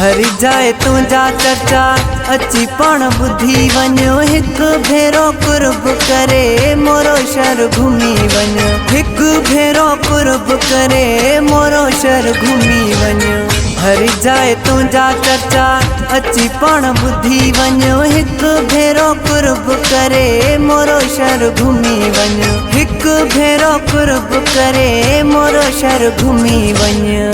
हरी जाए तुझा चर्चा अची पण बुद्धि वञो हिक भेरो कुर्ब करे मोरो शहर घूमी वञो हिक भेरो कुर्ब करे मोरो शहर घूमी वञो हरी जाए तुझा चर्चा अची पण बुद्धि वञो हिक भेरो कुर्ब करे मोरो शहर घूमी वञो हिक भेरो कुर्ब करे मोरो शहर घूमी वञो।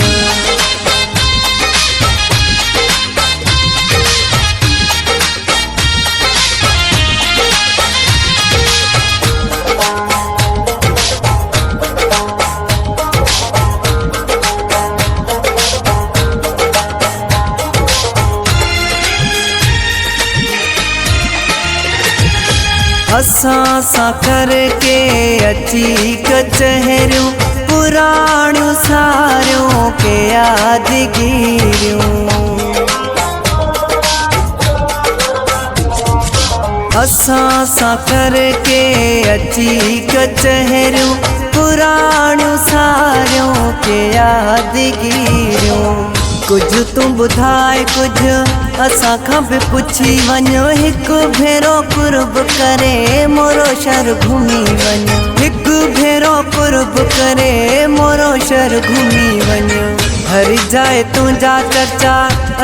असां सां करके अची कचहरियूं पुराणियूं सारियूं के यादगिरियूं असां सां करके अची कचहरियूं पुराणियूं सारियूं के यादगिरियूं कुछ तू बुधाए कुछ असां खां भी पुछी वञो हिक भेरो कुर्ब करे मोरो शहर घूमी वञो हिक भेरो कुर्ब करे मोरो शहर घूमी वञो हरी जाए तुझा चर्चा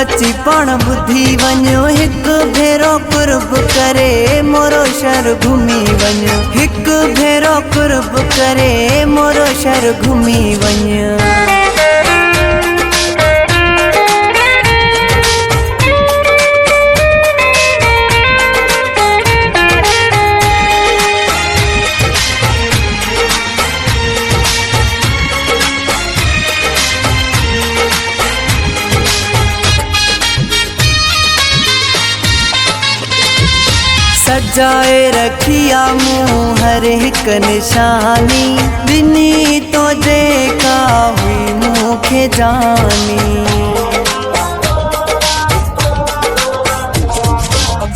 अची पण बुद्धि वञो हिक भेरो कुर्ब करे मोरो शहर घूमी वञो हिक भेरो कुर्ब करे मोरो शहर घूमी वञो। सजाए रखिया मुँह हर एक निशानी बिनी तो जेका हुई मुखे जानी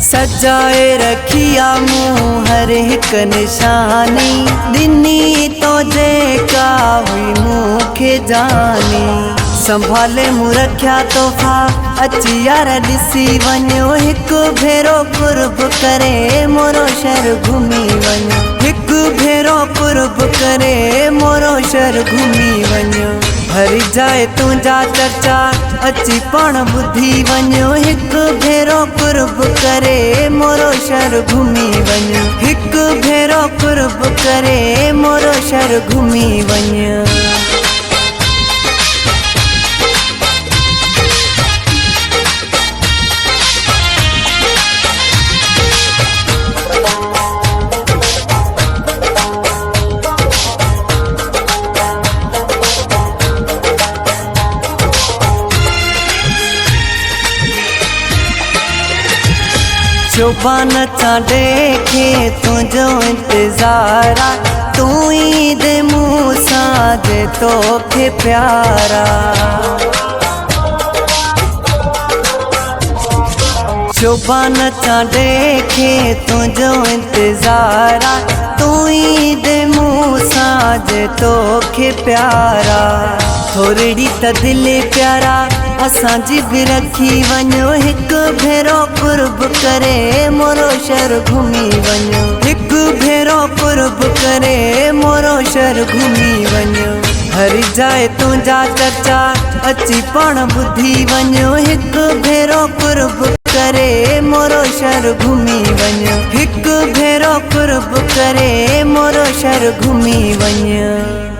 सजाए रखिया मुँह हर एक निशानी बिनी तो जेका हुई मुखे जानी संभाले मूं रखिया तोहफा अची यार ॾिसी वञो हिक भेरो कुर्ब करे मोरो शहर घूमी वञो हिक भेरो कुर्ब करे मोरो शहर घूमी वञो हरी जाए तुझा चर्चा अची पण बुद्धि वञो हिक भेरो कुर्ब करे मोरो शहर घूमी वञो हिक भेरो कुर्ब करे मोरो शहर घूमी वञो। जुबान सां देखे तुझो इंतज़ारा तू ई दे मुँह सां दे तोखे प्यारा जुबान सां देखे तुझो इंतज़ारा तू ई दे मुँह सां दे तोखे प्यारा थोड़ी त दिल प्यारा असां जी भी रखी वञो हिक भेरो कुर्ब करे मोरो शहर घूमी वञो हिक भेरो कुर्ब करे मोरो शहर घूमी वञो हरी जाए तुझा चर्चा अची पण बुद्धि वञो हिक भेरो कुर्ब करे मोरो शहर घूमी वञो हिक भेरो कुर्ब करे मोरो शहर घूमी वञो।